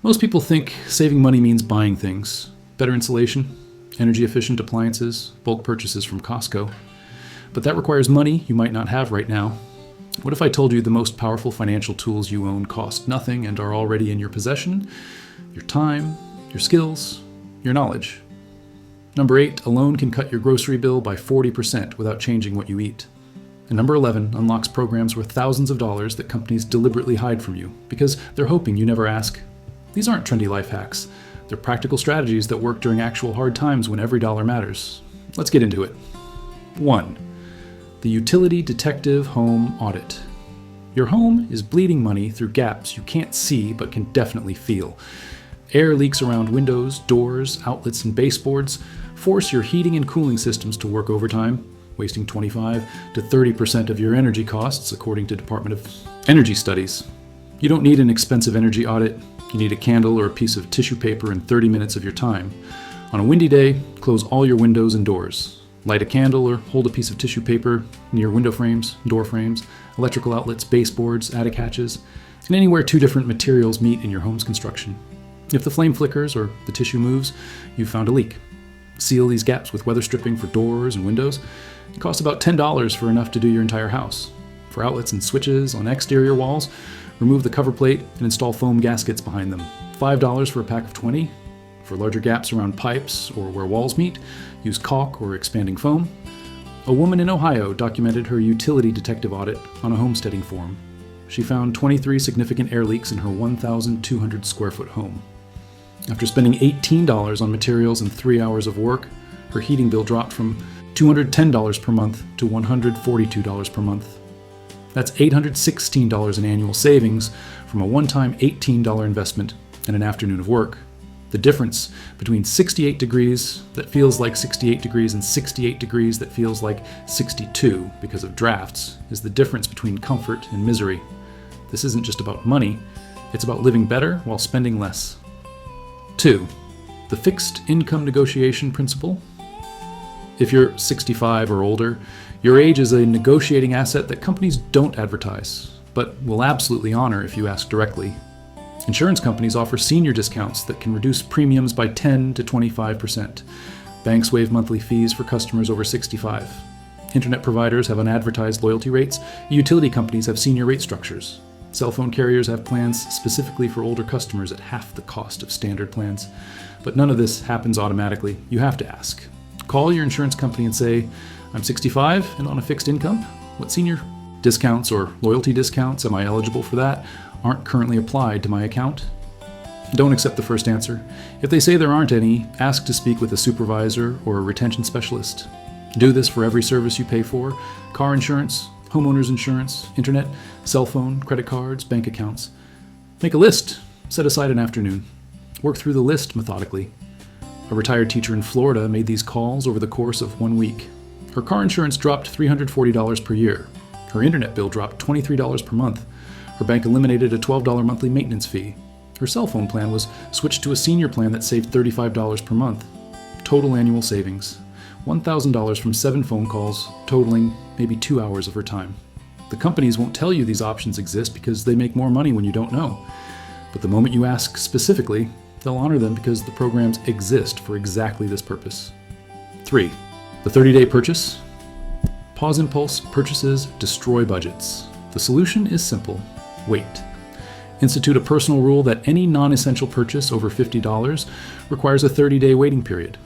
Most people think saving money means buying things. Better insulation, energy-efficient appliances, bulk purchases from Costco. But that requires money you might not have right now. What if I told you the most powerful financial tools you own cost nothing and are already in your possession? Your time, your skills, your knowledge. Number 8, a loan can cut your grocery bill by 40% without changing what you eat. And number 11 unlocks programs worth thousands of dollars that companies deliberately hide from you because they're hoping you never ask. These aren't trendy life hacks. They're practical strategies that work during actual hard times when every dollar matters. Let's get into it. 1. The Utility Detective Home Audit. Your home is bleeding money through gaps you can't see but can definitely feel. Air leaks around windows, doors, outlets, and baseboards force your heating and cooling systems to work overtime, wasting 25 to 30% of your energy costs, according to Department of Energy studies. You don't need an expensive energy audit. You need a candle or a piece of tissue paper and 30 minutes of your time. On a windy day, close all your windows and doors. Light a candle or hold a piece of tissue paper near window frames, door frames, electrical outlets, baseboards, attic hatches, and anywhere two different materials meet in your home's construction. If the flame flickers or the tissue moves, you've found a leak. Seal these gaps with weather stripping for doors and windows. It costs about $10 for enough to do your entire house. For outlets and switches on exterior walls, remove the cover plate and install foam gaskets behind them. $5 for a pack of 20. For larger gaps around pipes or where walls meet, use caulk or expanding foam. A woman in Ohio documented her utility detective audit on a homesteading form. She found 23 significant air leaks in her 1,200 square foot home. After spending $18 on materials and 3 hours of work, her heating bill dropped from $210 per month to $142 per month. That's $816 in annual savings from a one-time $18 investment and an afternoon of work. The difference between 68 degrees that feels like 68 degrees and 68 degrees that feels like 62 because of drafts is the difference between comfort and misery. This isn't just about money, it's about living better while spending less. 2. The fixed income negotiation principle. If you're 65 or older, your age is a negotiating asset that companies don't advertise, but will absolutely honor if you ask directly. Insurance companies offer senior discounts that can reduce premiums by 10 to 25%. Banks waive monthly fees for customers over 65. Internet providers have unadvertised loyalty rates. Utility companies have senior rate structures. Cell phone carriers have plans specifically for older customers at half the cost of standard plans. But none of this happens automatically. You have to ask. Call your insurance company and say, I'm 65 and on a fixed income. What senior discounts or loyalty discounts am I eligible for that aren't currently applied to my account? Don't accept the first answer. If they say there aren't any, ask to speak with a supervisor or a retention specialist. Do this for every service you pay for: car insurance, homeowner's insurance, internet, cell phone, credit cards, bank accounts. Make a list. Set aside an afternoon. Work through the list methodically. A retired teacher in Florida made these calls over the course of 1 week. Her car insurance dropped $340 per year. Her internet bill dropped $23 per month. Her bank eliminated a $12 monthly maintenance fee. Her cell phone plan was switched to a senior plan that saved $35 per month. Total annual savings: $1,000 from 7 phone calls, totaling maybe 2 hours of her time. The companies won't tell you these options exist because they make more money when you don't know. But the moment you ask specifically, they'll honor them because the programs exist for exactly this purpose. 3. The 30-day purchase. Pause impulse purchases destroy budgets. The solution is simple. Wait. Institute a personal rule that any non-essential purchase over $50 requires a 30-day waiting period.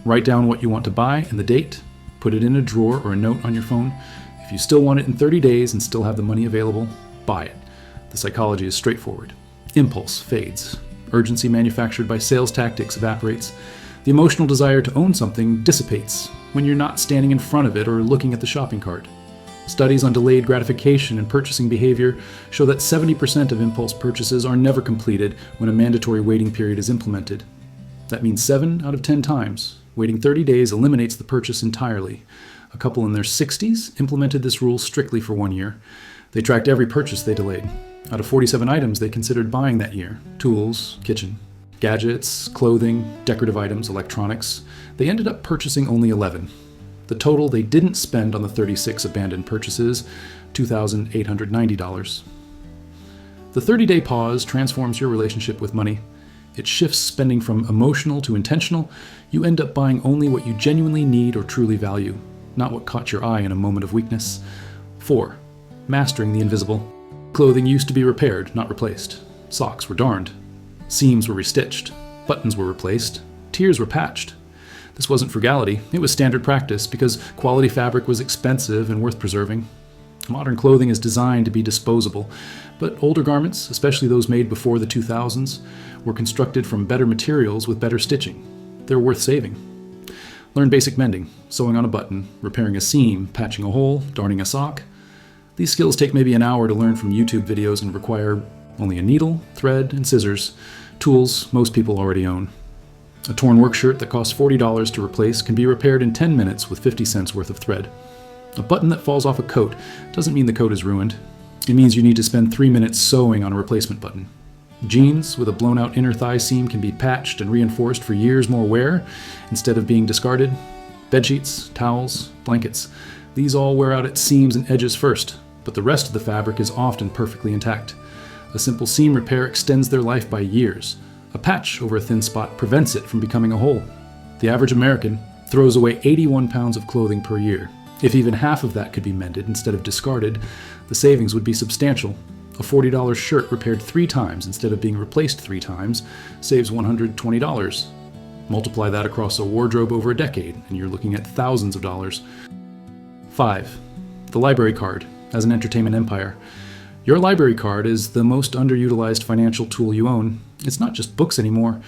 Write down what you want to buy and the date. Put it in a drawer or a note on your phone. If you still want it in 30 days and still have the money available, buy it. The psychology is straightforward. Impulse fades. Urgency manufactured by sales tactics evaporates. The emotional desire to own something dissipates when you're not standing in front of it or looking at the shopping cart. Studies on delayed gratification and purchasing behavior show that 70% of impulse purchases are never completed when a mandatory waiting period is implemented. That means 7 out of 10 times, waiting 30 days eliminates the purchase entirely. A couple in their 60s implemented this rule strictly for 1 year. They tracked every purchase they delayed. Out of 47 items they considered buying that year: tools, kitchen, gadgets, clothing, decorative items, electronics, they ended up purchasing only 11. The total they didn't spend on the 36 abandoned purchases, $2,890. The 30-day pause transforms your relationship with money. It shifts spending from emotional to intentional. You end up buying only what you genuinely need or truly value, not what caught your eye in a moment of weakness. 4. Mastering the invisible. Clothing used to be repaired, not replaced. Socks were darned. Seams were restitched. Buttons were replaced. Tiers were patched. This wasn't frugality, it was standard practice because quality fabric was expensive and worth preserving. Modern clothing is designed to be disposable, but older garments, especially those made before the 2000s, were constructed from better materials with better stitching. They're worth saving. Learn basic mending, sewing on a button, repairing a seam, patching a hole, darning a sock. These skills take maybe an hour to learn from YouTube videos and require only a needle, thread, and scissors, tools most people already own. A torn work shirt that costs $40 to replace can be repaired in 10 minutes with 50 cents worth of thread. A button that falls off a coat doesn't mean the coat is ruined. It means you need to spend 3 minutes sewing on a replacement button. Jeans with a blown-out inner thigh seam can be patched and reinforced for years more wear instead of being discarded. Bedsheets, towels, blankets, these all wear out at seams and edges first, but the rest of the fabric is often perfectly intact. A simple seam repair extends their life by years. A patch over a thin spot prevents it from becoming a hole. The average American throws away 81 pounds of clothing per year. If even half of that could be mended instead of discarded, the savings would be substantial. A $40 shirt repaired 3 times instead of being replaced 3 times saves $120. Multiply that across a wardrobe over a decade, and you're looking at thousands of dollars. 5. The library card as an entertainment empire. Your library card is the most underutilized financial tool you own. It's not just books anymore.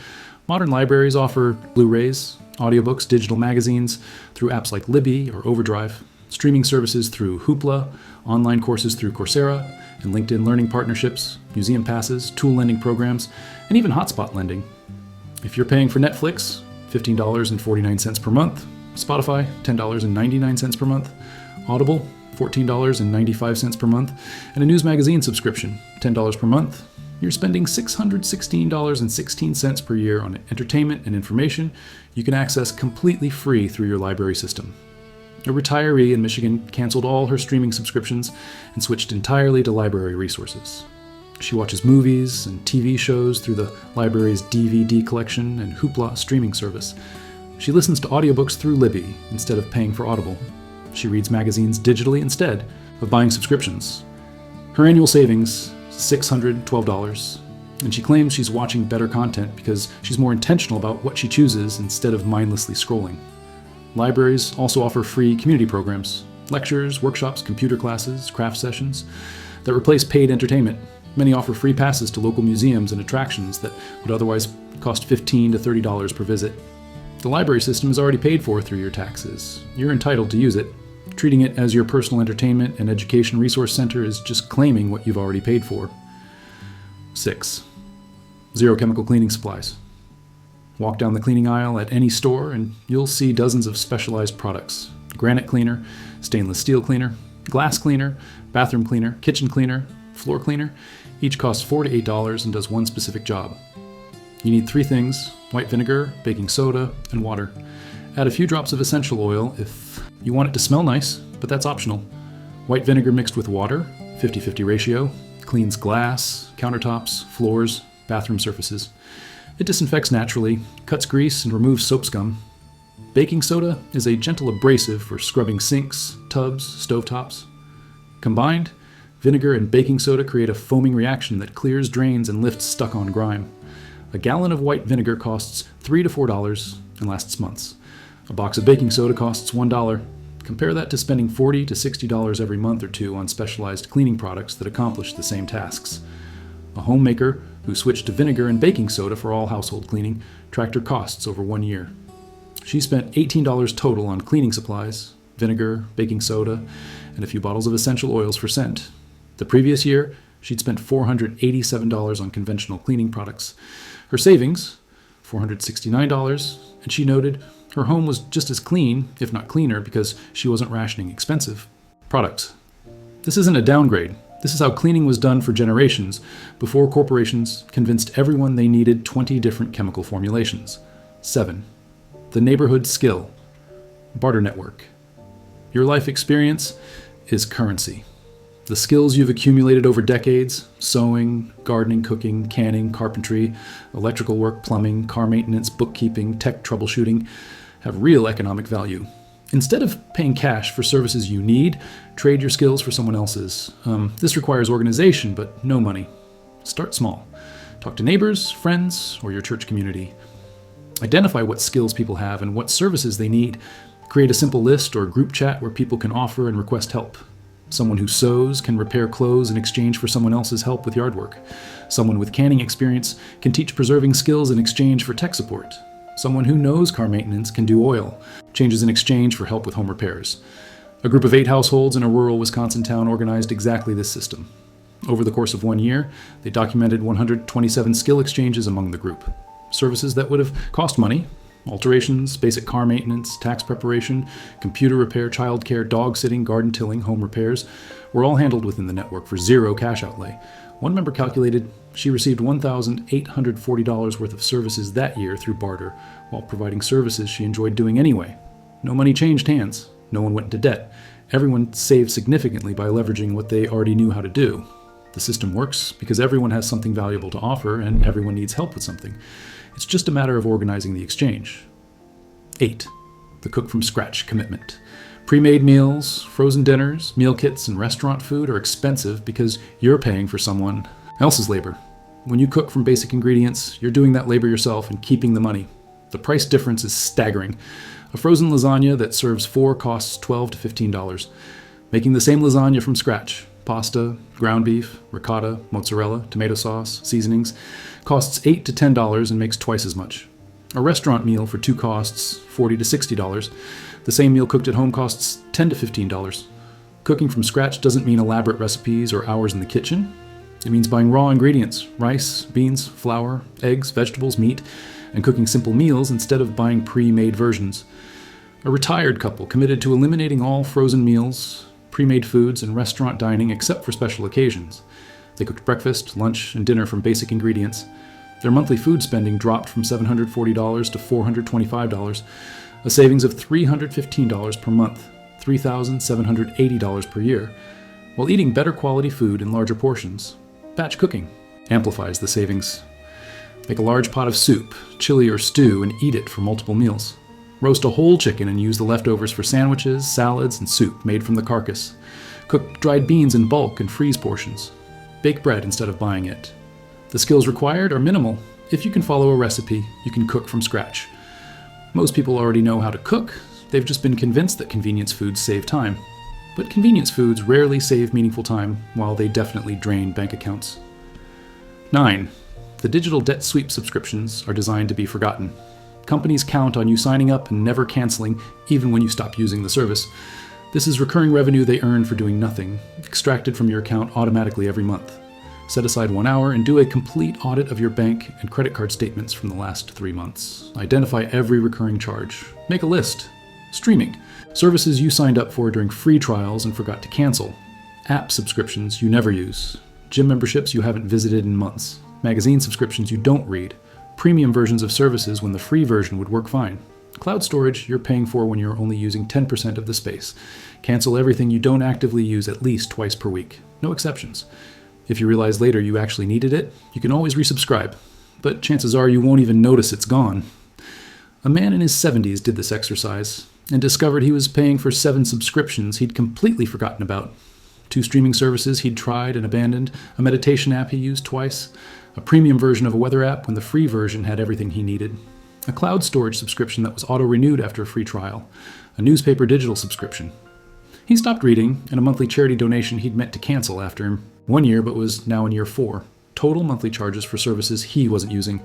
Modern libraries offer Blu-rays, audiobooks, digital magazines through apps like Libby or Overdrive, streaming services through Hoopla, online courses through Coursera, and LinkedIn learning partnerships, museum passes, tool lending programs, and even hotspot lending. If you're paying for Netflix, $15.49 per month, Spotify, $10.99 per month, Audible, $14.95 per month, and a news magazine subscription, $10 per month, you're spending $616.16 per year on entertainment and information you can access completely free through your library system. A retiree in Michigan canceled all her streaming subscriptions and switched entirely to library resources. She watches movies and TV shows through the library's DVD collection and Hoopla streaming service. She listens to audiobooks through Libby instead of paying for Audible. She reads magazines digitally instead of buying subscriptions. Her annual savings is $612, and she claims she's watching better content because she's more intentional about what she chooses instead of mindlessly scrolling. Libraries also offer free community programs, lectures, workshops, computer classes, craft sessions that replace paid entertainment. Many offer free passes to local museums and attractions that would otherwise cost $15 to $30 per visit. The library system is already paid for through your taxes. You're entitled to use it. Treating it as your personal entertainment and education resource center is just claiming what you've already paid for. 6. Zero chemical cleaning supplies. Walk down the cleaning aisle at any store and you'll see dozens of specialized products. Granite cleaner, stainless steel cleaner, glass cleaner, bathroom cleaner, kitchen cleaner, floor cleaner. Each costs $4 to $8 and does one specific job. You need 3 things: white vinegar, baking soda, and water. Add a few drops of essential oil if you want it to smell nice, but that's optional. White vinegar mixed with water, 50-50 ratio, cleans glass, countertops, floors, bathroom surfaces. It disinfects naturally, cuts grease, and removes soap scum. Baking soda is a gentle abrasive for scrubbing sinks, tubs, stovetops. Combined, vinegar and baking soda create a foaming reaction that clears drains and lifts stuck-on grime. A gallon of white vinegar costs $3 to $4 and lasts months. A box of baking soda costs $1. Compare that to spending $40 to $60 every month or two on specialized cleaning products that accomplish the same tasks. A homemaker who switched to vinegar and baking soda for all household cleaning tracked her costs over 1 year. She spent $18 total on cleaning supplies, vinegar, baking soda, and a few bottles of essential oils for scent. The previous year, she'd spent $487 on conventional cleaning products. Her savings, $469, and she noted her home was just as clean, if not cleaner, because she wasn't rationing expensive products. This isn't a downgrade. This is how cleaning was done for generations before corporations convinced everyone they needed 20 different chemical formulations. 7. The neighborhood skill. Barter network. Your life experience is currency. The skills you've accumulated over decades, sewing, gardening, cooking, canning, carpentry, electrical work, plumbing, car maintenance, bookkeeping, tech troubleshooting, have real economic value. Instead of paying cash for services you need, trade your skills for someone else's. This requires organization, but no money. Start small. Talk to neighbors, friends, or your church community. Identify what skills people have and what services they need. Create a simple list or group chat where people can offer and request help. Someone who sews can repair clothes in exchange for someone else's help with yard work. Someone with canning experience can teach preserving skills in exchange for tech support. Someone who knows car maintenance can do oil changes in exchange for help with home repairs. A group of 8 households in a rural Wisconsin town organized exactly this system. Over the course of 1 year, they documented 127 skill exchanges among the group. Services that would have cost money, alterations, basic car maintenance, tax preparation, computer repair, childcare, dog sitting, garden tilling, home repairs, were all handled within the network for zero cash outlay. One member calculated she received $1,840 worth of services that year through barter, while providing services she enjoyed doing anyway. No money changed hands. No one went into debt. Everyone saved significantly by leveraging what they already knew how to do. The system works because everyone has something valuable to offer and everyone needs help with something. It's just a matter of organizing the exchange. 8. The cook from scratch commitment. Pre-made meals, frozen dinners, meal kits, and restaurant food are expensive because you're paying for someone else's labor. When you cook from basic ingredients, you're doing that labor yourself and keeping the money. The price difference is staggering. A frozen lasagna that serves 4 costs $12 to $15. Making the same lasagna from scratch, pasta, ground beef, ricotta, mozzarella, tomato sauce, seasonings, costs $8 to $10 and makes twice as much. A restaurant meal for 2 costs $40 to $60. The same meal cooked at home costs $10 to $15. Cooking from scratch doesn't mean elaborate recipes or hours in the kitchen. It means buying raw ingredients, rice, beans, flour, eggs, vegetables, meat, and cooking simple meals instead of buying pre-made versions. A retired couple committed to eliminating all frozen meals, pre-made foods, and restaurant dining except for special occasions. They cooked breakfast, lunch, and dinner from basic ingredients. Their monthly food spending dropped from $740 to $425, a savings of $315 per month, $3,780 per year, while eating better quality food in larger portions. Batch cooking amplifies the savings. Make a large pot of soup, chili, or stew and eat it for multiple meals. Roast a whole chicken and use the leftovers for sandwiches, salads, and soup made from the carcass. Cook dried beans in bulk and freeze portions. Bake bread instead of buying it. The skills required are minimal. If you can follow a recipe, you can cook from scratch. Most people already know how to cook. They've just been convinced that convenience foods save time. But convenience foods rarely save meaningful time, while they definitely drain bank accounts. 9. The digital debt sweep subscriptions are designed to be forgotten. Companies count on you signing up and never canceling, even when you stop using the service. This is recurring revenue they earn for doing nothing, extracted from your account automatically every month. Set aside 1 hour and do a complete audit of your bank and credit card statements from the last 3 months. Identify every recurring charge. Make a list. Streaming. Services you signed up for during free trials and forgot to cancel. App subscriptions you never use. Gym memberships you haven't visited in months. Magazine subscriptions you don't read. Premium versions of services when the free version would work fine. Cloud storage you're paying for when you're only using 10% of the space. Cancel everything you don't actively use at least twice per week. No exceptions. If you realize later you actually needed it, you can always resubscribe, but chances are you won't even notice it's gone. A man in his 70s did this exercise and discovered he was paying for 7 subscriptions he'd completely forgotten about. 2 streaming services he'd tried and abandoned, a meditation app he used twice, a premium version of a weather app when the free version had everything he needed, a cloud storage subscription that was auto-renewed after a free trial, a newspaper digital subscription. He stopped reading, and a monthly charity donation he'd meant to cancel after 1 year but was now in year 4. Total monthly charges for services he wasn't using,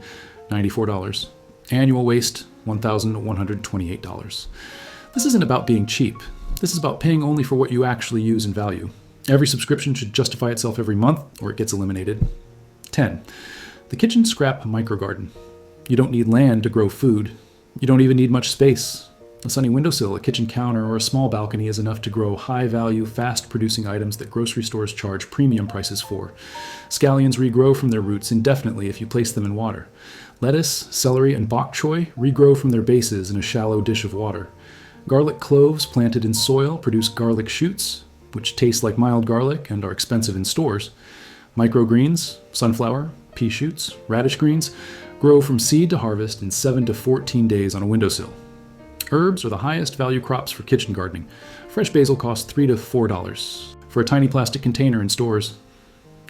$94. Annual waste, $1,128. This isn't about being cheap. This is about paying only for what you actually use and value. Every subscription should justify itself every month, or it gets eliminated. 10. The kitchen scrap microgarden. You don't need land to grow food. You don't even need much space. A sunny windowsill, a kitchen counter, or a small balcony is enough to grow high-value, fast-producing items that grocery stores charge premium prices for. Scallions regrow from their roots indefinitely if you place them in water. Lettuce, celery, and bok choy regrow from their bases in a shallow dish of water. Garlic cloves planted in soil produce garlic shoots. which taste like mild garlic and are expensive in stores. Microgreens, sunflower, pea shoots, radish greens, grow from seed to harvest in 7 to 14 days on a windowsill. Herbs are the highest value crops for kitchen gardening. Fresh basil costs $3 to $4 for a tiny plastic container in stores.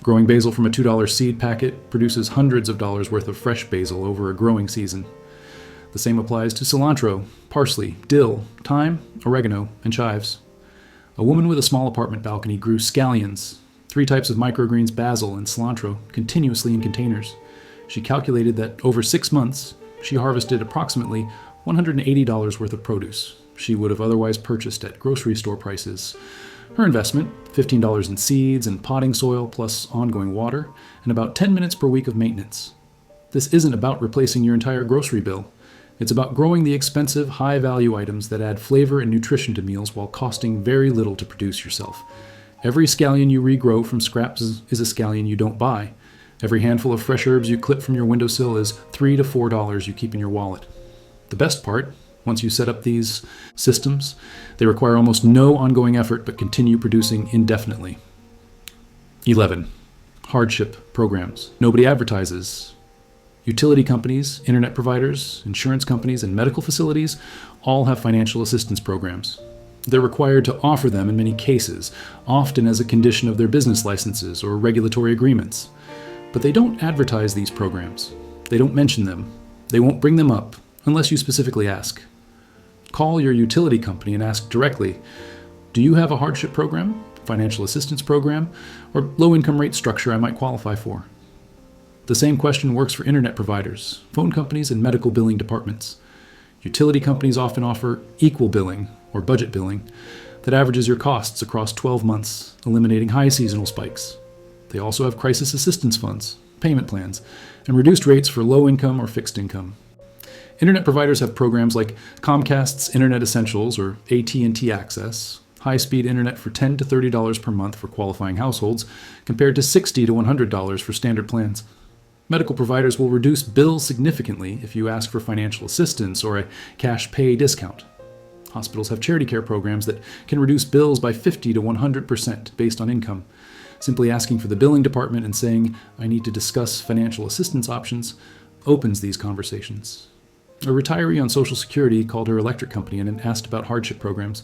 Growing basil from a $2 seed packet produces hundreds of dollars worth of fresh basil over a growing season. The same applies to cilantro, parsley, dill, thyme, oregano, and chives. A woman with a small apartment balcony grew scallions, 3 types of microgreens, basil, and cilantro, continuously in containers. She calculated that over 6 months, she harvested approximately $180 worth of produce she would have otherwise purchased at grocery store prices. Her investment, $15 in seeds and potting soil plus ongoing water, and about 10 minutes per week of maintenance. This isn't about replacing your entire grocery bill. It's about growing the expensive, high-value items that add flavor and nutrition to meals while costing very little to produce yourself. Every scallion you regrow from scraps is a scallion you don't buy. Every handful of fresh herbs you clip from your windowsill is $3 to $4 you keep in your wallet. The best part, once you set up these systems, they require almost no ongoing effort but continue producing indefinitely. 11. Hardship programs. Nobody advertises. Utility companies, internet providers, insurance companies, and medical facilities all have financial assistance programs. They're required to offer them in many cases, often as a condition of their business licenses or regulatory agreements. But they don't advertise these programs. They don't mention them. They won't bring them up unless you specifically ask. Call your utility company and ask directly, do you have a hardship program, financial assistance program, or low-income rate structure I might qualify for? The same question works for internet providers, phone companies, and medical billing departments. Utility companies often offer equal billing, or budget billing, that averages your costs across 12 months, eliminating high seasonal spikes. They also have crisis assistance funds, payment plans, and reduced rates for low income or fixed income. Internet providers have programs like Comcast's Internet Essentials or AT&T Access, high-speed internet for $10 to $30 per month for qualifying households, compared to $60 to $100 for standard plans. Medical providers will reduce bills significantly if you ask for financial assistance or a cash pay discount. Hospitals have charity care programs that can reduce bills by 50 to 100% based on income. Simply asking for the billing department and saying, I need to discuss financial assistance options, opens these conversations. A retiree on Social Security called her electric company and asked about hardship programs.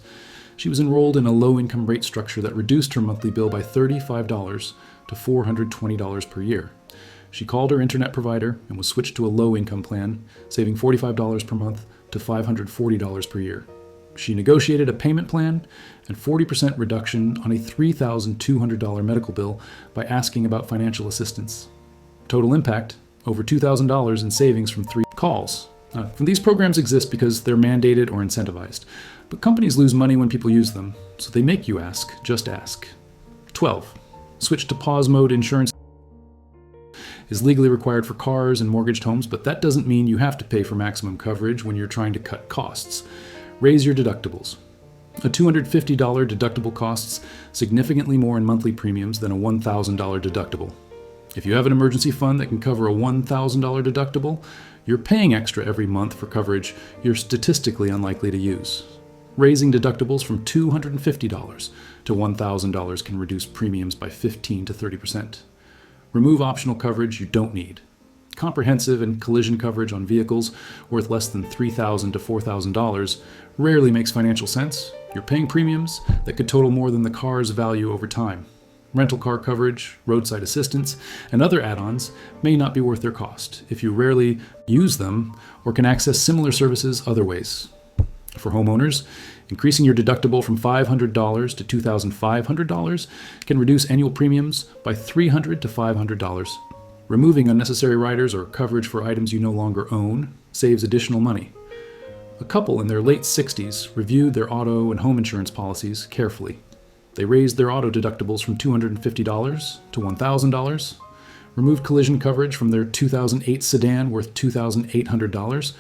She was enrolled in a low-income rate structure that reduced her monthly bill by $35 to $420 per year. She called her internet provider and was switched to a low-income plan, saving $45 per month to $540 per year. She negotiated a payment plan and 40% reduction on a $3,200 medical bill by asking about financial assistance. Total impact, over $2,000 in savings from 3 calls. These programs exist because they're mandated or incentivized, but companies lose money when people use them, so they make you ask, just ask. 12. Switch to pause mode insurance is legally required for cars and mortgaged homes, but that doesn't mean you have to pay for maximum coverage when you're trying to cut costs. Raise your deductibles. A $250 deductible costs significantly more in monthly premiums than a $1,000 deductible. If you have an emergency fund that can cover a $1,000 deductible, you're paying extra every month for coverage you're statistically unlikely to use. Raising deductibles from $250 to $1,000 can reduce premiums by 15 to 30%. Remove optional coverage you don't need. Comprehensive and collision coverage on vehicles worth less than $3,000 to $4,000 rarely makes financial sense. You're paying premiums that could total more than the car's value over time. Rental car coverage, roadside assistance, and other add-ons may not be worth their cost if you rarely use them or can access similar services other ways. For homeowners, increasing your deductible from $500 to $2,500 can reduce annual premiums by $300 to $500. Removing unnecessary riders or coverage for items you no longer own saves additional money. A couple in their late 60s reviewed their auto and home insurance policies carefully. They raised their auto deductibles from $250 to $1,000, removed collision coverage from their 2008 sedan worth $2,800,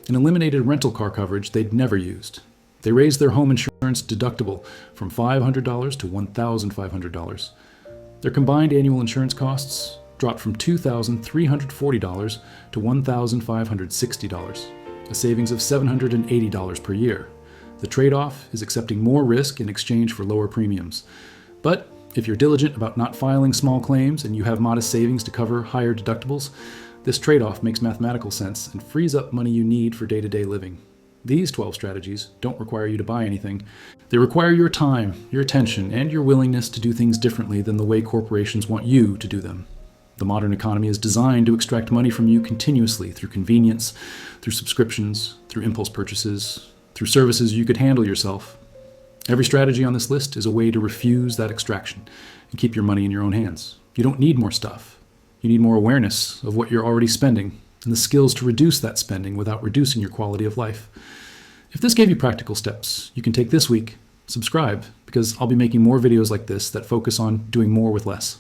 and eliminated rental car coverage they'd never used. They raised their home insurance deductible from $500 to $1,500. Their combined annual insurance costs dropped from $2,340 to $1,560, a savings of $780 per year. The trade-off is accepting more risk in exchange for lower premiums. But if you're diligent about not filing small claims and you have modest savings to cover higher deductibles, this trade-off makes mathematical sense and frees up money you need for day-to-day living. These 12 strategies don't require you to buy anything. They require your time, your attention, and your willingness to do things differently than the way corporations want you to do them. The modern economy is designed to extract money from you continuously through convenience, through subscriptions, through impulse purchases, through services you could handle yourself. Every strategy on this list is a way to refuse that extraction and keep your money in your own hands. You don't need more stuff. You need more awareness of what you're already spending and the skills to reduce that spending without reducing your quality of life. If this gave you practical steps you can take this week, subscribe, because I'll be making more videos like this that focus on doing more with less.